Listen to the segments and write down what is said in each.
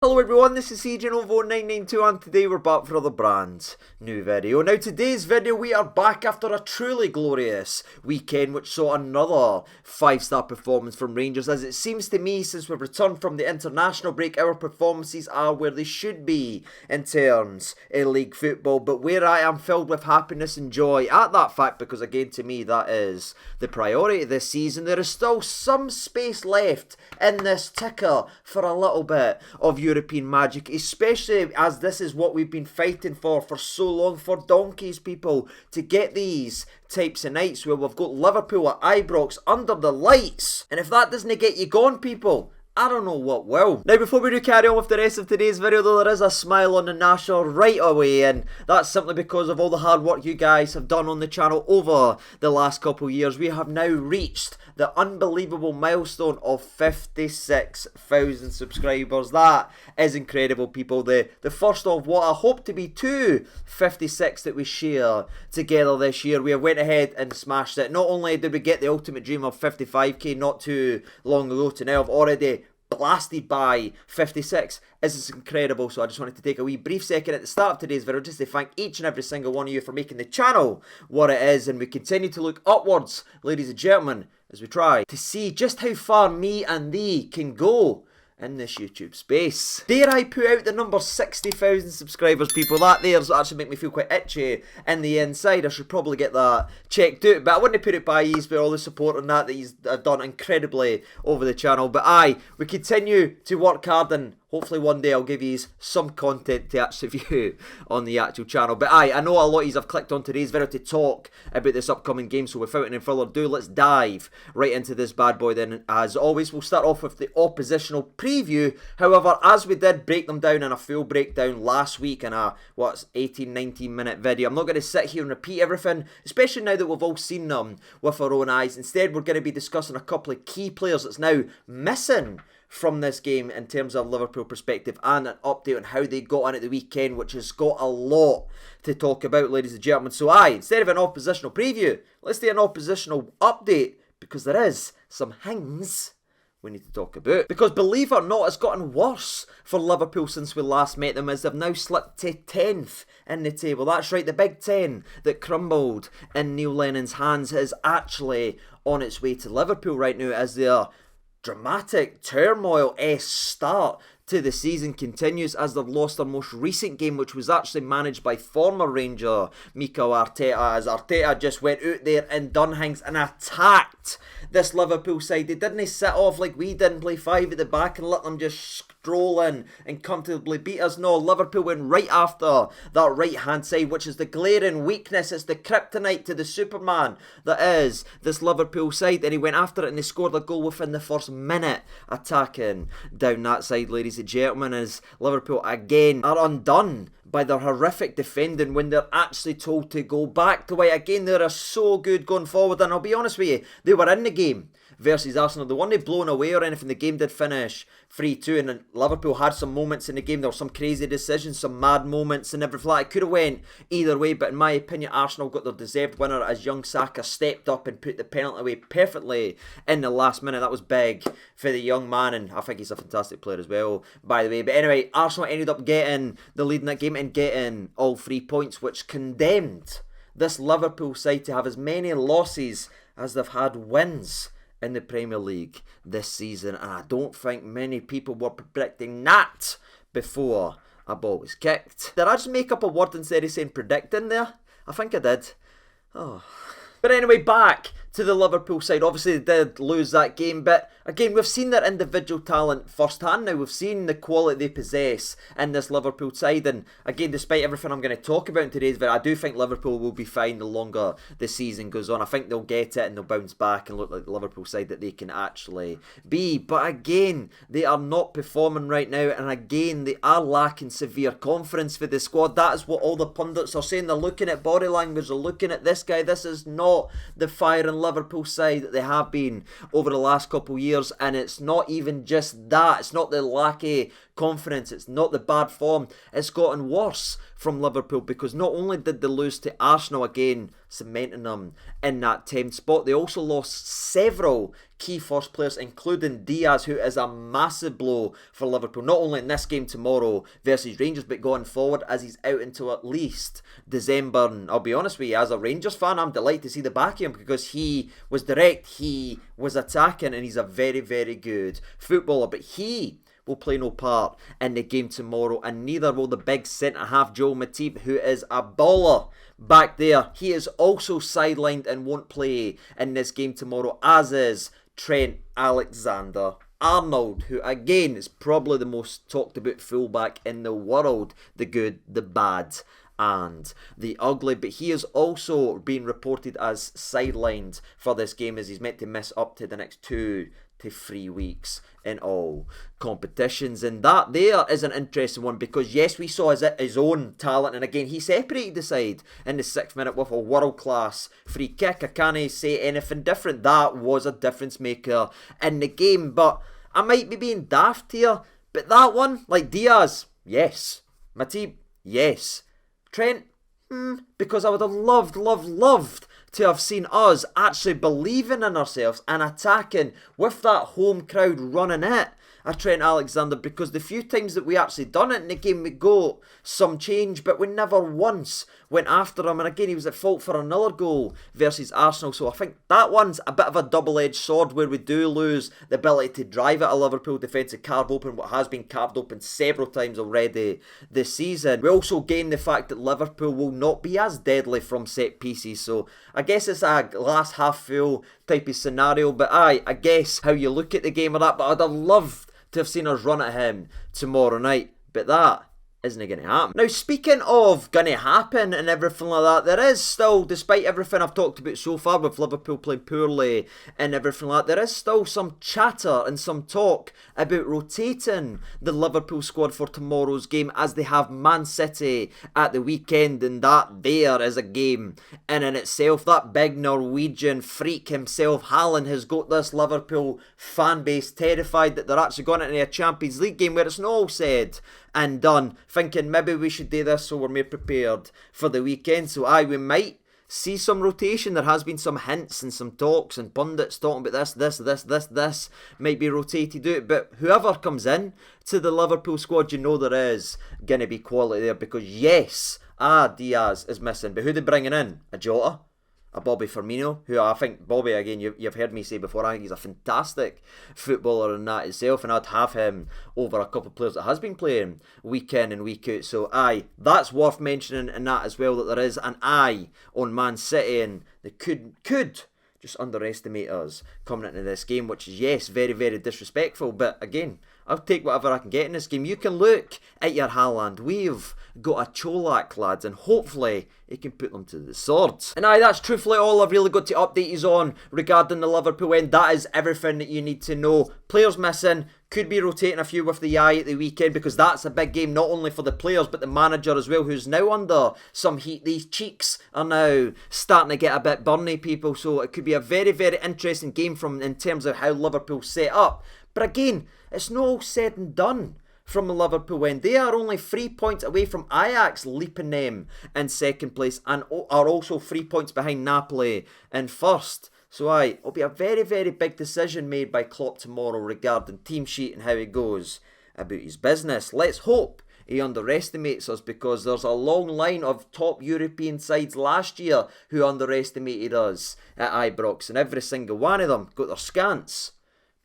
Hello everyone, this is CJNovo992 and today we're back for another brand new video. Now today's video we are back after a truly glorious weekend which saw another 5-star performance from Rangers, as it seems to me since we've returned from the international break our performances are where they should be in terms of league football, but where I am filled with happiness and joy at that fact, because again to me that is the priority this season. There is still some space left in this ticker for a little bit of European magic, especially as this is what we've been fighting for so long, for donkeys, people, to get these types of nights where we've got Liverpool at Ibrox under the lights. And if that doesn't get you going, people, I don't know what will. Now before we do carry on with the rest of today's video though, there is a smile on the Nashor right away, and that's simply because of all the hard work you guys have done on the channel over the last couple of years. We have now reached the unbelievable milestone of 56,000 subscribers. That is incredible, people. The first of what I hope to be two 56 that we share together this year. We have went ahead and smashed it. Not only did we get the ultimate dream of 55k not too long ago, to now I've already blasted by 56. This is incredible, so I just wanted to take a wee brief second at the start of today's video just to thank each and every single one of you for making the channel what it is, and we continue to look upwards, ladies and gentlemen, as we try to see just how far me and thee can go in this YouTube space. Dare I put out the number 60,000 subscribers, people? That there's actually make me feel quite itchy in the inside. I should probably get that checked out, but I wouldn't put it by ease for all the support on that he's done incredibly over the channel. But aye, we continue to work hard, and hopefully one day I'll give you some content to actually view on the actual channel. But aye, I know a lot of you have clicked on today's video to talk about this upcoming game, so without any further ado, let's dive right into this bad boy then. As always, we'll start off with the oppositional preview. However, as we did break them down in a full breakdown last week in a, 18-19 minute video, I'm not going to sit here and repeat everything, especially now that we've all seen them with our own eyes. Instead, we're going to be discussing a couple of key players that's now missing from this game in terms of Liverpool perspective, and an update on how they got on at the weekend, which has got a lot to talk about, ladies and gentlemen. So aye, instead of an oppositional preview, let's do an oppositional update, because there is some things we need to talk about. Because believe it or not, it's gotten worse for Liverpool since we last met them, as they've now slipped to 10th in the table. That's right, the Big 10 that crumbled in Neil Lennon's hands is actually on its way to Liverpool right now, as their dramatic turmoil-esque start to the season continues, as they've lost their most recent game, which was actually managed by former Ranger Mikel Arteta, as Arteta just went out there and done things and attacked this Liverpool side. They didn't sit off like we did and play 5 at the back and let them just stroll in and comfortably beat us. No, Liverpool went right after that right hand side, which is the glaring weakness. It's the kryptonite to the Superman that is this Liverpool side, and he went after it and they scored a goal within the first minute attacking down that side, ladies and gentlemen, as Liverpool again are undone by their horrific defending when they're actually told to go back to white. Again, they are so good going forward, and I'll be honest with you, they were in the game versus Arsenal. They weren't blown away or anything. The game did finish 3-2, and Liverpool had some moments in the game. There were some crazy decisions, some mad moments and everything. It could have went either way, but in my opinion, Arsenal got their deserved winner as young Saka stepped up and put the penalty away perfectly in the last minute. That was big for the young man, and I think he's a fantastic player as well, by the way. But anyway, Arsenal ended up getting the lead in that game and getting all 3 points, which condemned this Liverpool side to have as many losses as they've had wins in the Premier League this season, and I don't think many people were predicting that before a ball was kicked. Did I just make up a word instead of saying predicting there? I think I did. Oh. But anyway, back to the Liverpool side. Obviously they did lose that game, but again, we've seen their individual talent firsthand now. We've seen the quality they possess in this Liverpool side, and again, despite everything I'm going to talk about in today's video, I do think Liverpool will be fine the longer the season goes on. I think they'll get it and they'll bounce back and look like the Liverpool side that they can actually be. But again, they are not performing right now, and again, they are lacking severe confidence for the squad. That is what all the pundits are saying. They're looking at body language, they're looking at this guy. This is not the firing Liverpool side that they have been over the last couple of years, and it's not even just that. It's not the lack of confidence, it's not the bad form. It's gotten worse from Liverpool, because not only did they lose to Arsenal again cementing them in that 10th spot. They also lost several key first players, including Diaz, who is a massive blow for Liverpool, not only in this game tomorrow versus Rangers, but going forward, as he's out until at least December. And I'll be honest with you, as a Rangers fan, I'm delighted to see the back of him, because he was direct, he was attacking, and he's a very, very good footballer. But he will play no part in the game tomorrow, and neither will the big centre-half Joel Matip, who is a baller back there. He is also sidelined and won't play in this game tomorrow, as is Trent Alexander-Arnold, who again is probably the most talked about fullback in the world. The good, the bad and the ugly. But he is also being reported as sidelined for this game, as he's meant to miss up to the next 2 to 3 weeks in all competitions. And that there is an interesting one, because yes, we saw his own talent, and again he separated the side in the 6th minute with a world class free kick. I can't say anything different. That was a difference maker in the game. But I might be being daft here, but that one, like Diaz, yes. Matip, yes. Trent, because I would have loved to have seen us actually believing in ourselves and attacking with that home crowd running it at Trent Alexander, because the few times that we actually done it in the game, we got some change, but we never once went after him. And again, he was at fault for another goal versus Arsenal. So I think that one's a bit of a double-edged sword, where we do lose the ability to drive at a Liverpool defence and carve open what has been carved open several times already this season. We also gain the fact that Liverpool will not be as deadly from set pieces. So I guess it's a glass half full type of scenario. But I guess how you look at the game or that. But I'd have loved to have seen us run at him tomorrow night. But that isn't going to happen. Now, speaking of going to happen and everything like that, there is still, despite everything I've talked about so far with Liverpool playing poorly and everything like that, there is still some chatter and some talk about rotating the Liverpool squad for tomorrow's game, as they have Man City at the weekend, and that there is a game in itself. That big Norwegian freak himself, Haaland, has got this Liverpool fan base terrified that they're actually going into a Champions League game where it's not all said and done, thinking maybe we should do this so we're more prepared for the weekend. So we might see some rotation. There has been some hints and some talks and pundits talking about this might be rotated out. But whoever comes in to the Liverpool squad, you know there is going to be quality there, because yes, Diaz is missing, but who they bringing in? A Jota? A Bobby Firmino, who I think, Bobby, again, you've heard me say before, I think he's a fantastic footballer in that itself, and I'd have him over a couple of players that has been playing week in and week out. So that's worth mentioning in that as well, that there is an eye on Man City, and they could just underestimate us coming into this game, which is, yes, very, very disrespectful. But again, I'll take whatever I can get in this game. You can look at your Haaland. We've got a Cholak, lads, and hopefully he can put them to the swords. And that's truthfully all I've really got to update you on regarding the Liverpool end. That is everything that you need to know. Players missing. Could be rotating a few with the eye at the weekend, because that's a big game, not only for the players but the manager as well, who's now under some heat. These cheeks are now starting to get a bit burny, people. So it could be a very, very interesting game in terms of how Liverpool set up. But again, it's not all said and done from the Liverpool end. They are only 3 points away from Ajax leaping them in second place, and are also 3 points behind Napoli in first. So it'll be a very, very big decision made by Klopp tomorrow regarding team sheet and how he goes about his business. Let's hope he underestimates us, because there's a long line of top European sides last year who underestimated us at Ibrox, and every single one of them got their scants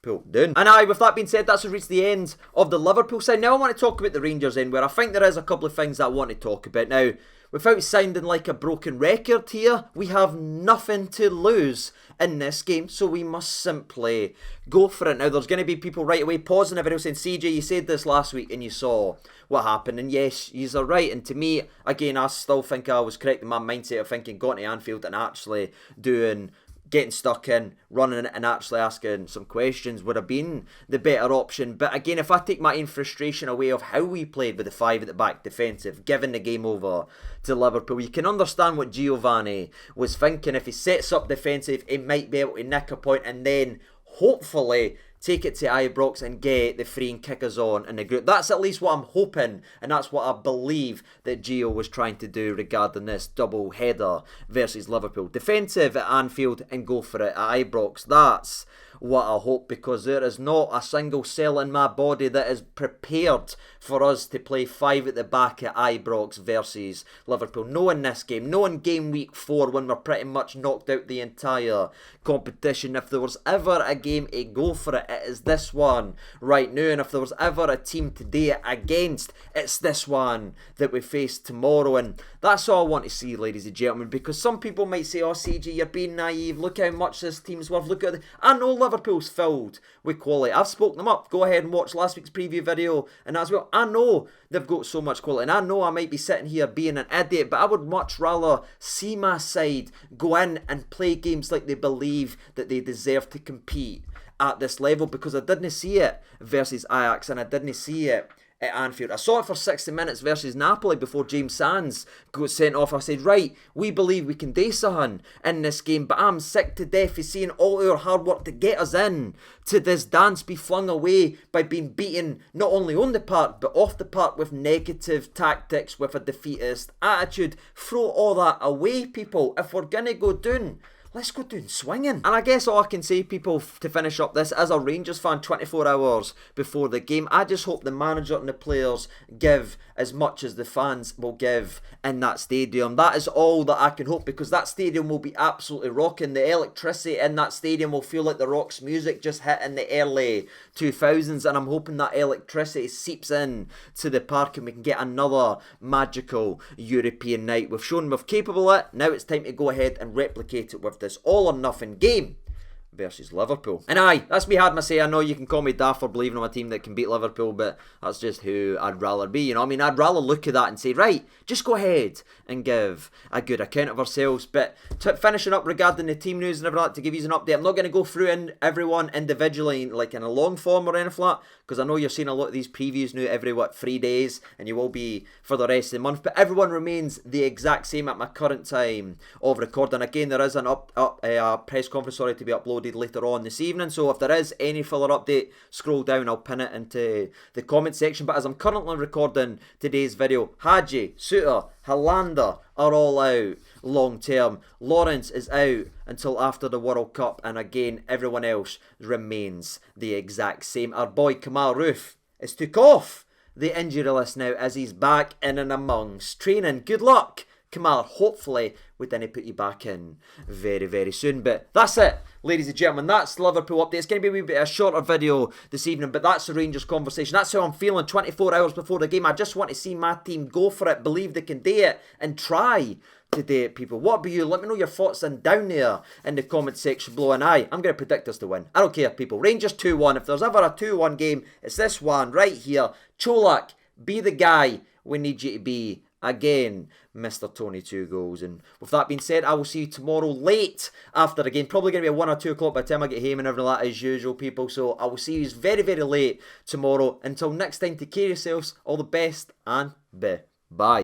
pulled down. And with that being said, that's reached the end of the Liverpool side. Now I want to talk about the Rangers end, where I think there is a couple of things that I want to talk about. Now, without sounding like a broken record here, we have nothing to lose in this game, so we must simply go for it. Now, there's going to be people right away pausing everyone saying, CJ, you said this last week and you saw what happened. And yes, you're right. And to me, again, I still think I was correct in my mindset of thinking going to Anfield and actually getting stuck in, running it and actually asking some questions would have been the better option. But again, if I take my own frustration away of how we played with the 5 at the back defensive, giving the game over to Liverpool, you can understand what Giovanni was thinking. If he sets up defensive, he might be able to nick a point and then hopefully take it to Ibrox and get the free and kick us on in the group. That's at least what I'm hoping, and that's what I believe that Gio was trying to do regarding this double header versus Liverpool. Defensive at Anfield and go for it at Ibrox. That's what I hope, because there is not a single cell in my body that is prepared for us to play 5 at the back at Ibrox versus Liverpool. No in this game, no in game week 4 when we're pretty much knocked out the entire competition. If there was ever a game to go for it, it is this one right now. And if there was ever a team to do it against, it's this one that we face tomorrow. And that's all I want to see, ladies and gentlemen, because some people might say, oh CG, you're being naive, look how much this team's worth, look at I know Liverpool's filled with quality. I've spoken them up. Go ahead and watch last week's preview video and as well. I know they've got so much quality, and I know I might be sitting here being an idiot, but I would much rather see my side go in and play games like they believe that they deserve to compete at this level, because I didn't see it versus Ajax and I didn't see it at Anfield. I saw it for 60 minutes versus Napoli before James Sands got sent off. I said, right, we believe we can do something in this game, but I'm sick to death of seeing all our hard work to get us in to this dance be flung away by being beaten not only on the park but off the park with negative tactics, with a defeatist attitude. Throw all that away, people. If we're gonna go down, let's go down swinging. And I guess all I can say, people, to finish up this, as a Rangers fan 24 hours before the game, I just hope the manager and the players give as much as the fans will give in that stadium. That is all that I can hope, because that stadium will be absolutely rocking. The electricity in that stadium will feel like the Rock's music just hit in the early 2000s, and I'm hoping that electricity seeps in to the park and we can get another magical European night. We've shown we're capable of it. Now it's time to go ahead and replicate it with this all or nothing game versus Liverpool. And aye, that's me had my say. I know you can call me daft for believing I'm a team that can beat Liverpool, but that's just who I'd rather be, you know what I mean? I'd rather look at that and say, right, just go ahead and give a good account of ourselves. But finishing up regarding the team news and everything, to give you an update, I'm not going to go through everyone individually like in a long form or anything like that, because I know you're seeing a lot of these previews now every 3 days, and you will be for the rest of the month, but everyone remains the exact same at my current time of recording. Again, there is an press conference to be uploaded later on this evening, so if there is any further update, scroll down, I'll pin it into the comment section. But as I'm currently recording today's video, Hadji, Suter, Hollander are all out long term. Lawrence is out until after the World Cup, and again everyone else remains the exact same. Our boy Kamal Roof is took off the injury list now as he's back in and amongst training. Good luck, Kamal. Hopefully we didn't put you back in very, very soon. But that's it, ladies and gentlemen. That's the Liverpool update. It's going to be a wee bit a shorter video this evening, but that's the Rangers conversation. That's how I'm feeling 24 hours before the game. I just want to see my team go for it, believe they can do it, and try to do it, people. What about you? Let me know your thoughts down there in the comment section below. And I'm going to predict us to win. I don't care, people. Rangers 2-1. If there's ever a 2-1 game, it's this one right here. Cholak, be the guy we need you to be. Again, Mr. Tony 2 goals. And with that being said, I will see you tomorrow late after the game. Probably going to be 1 or 2 o'clock by the time I get home and everything like that as usual, people. So I will see you very, very late tomorrow. Until next time, take care of yourselves. All the best and bye.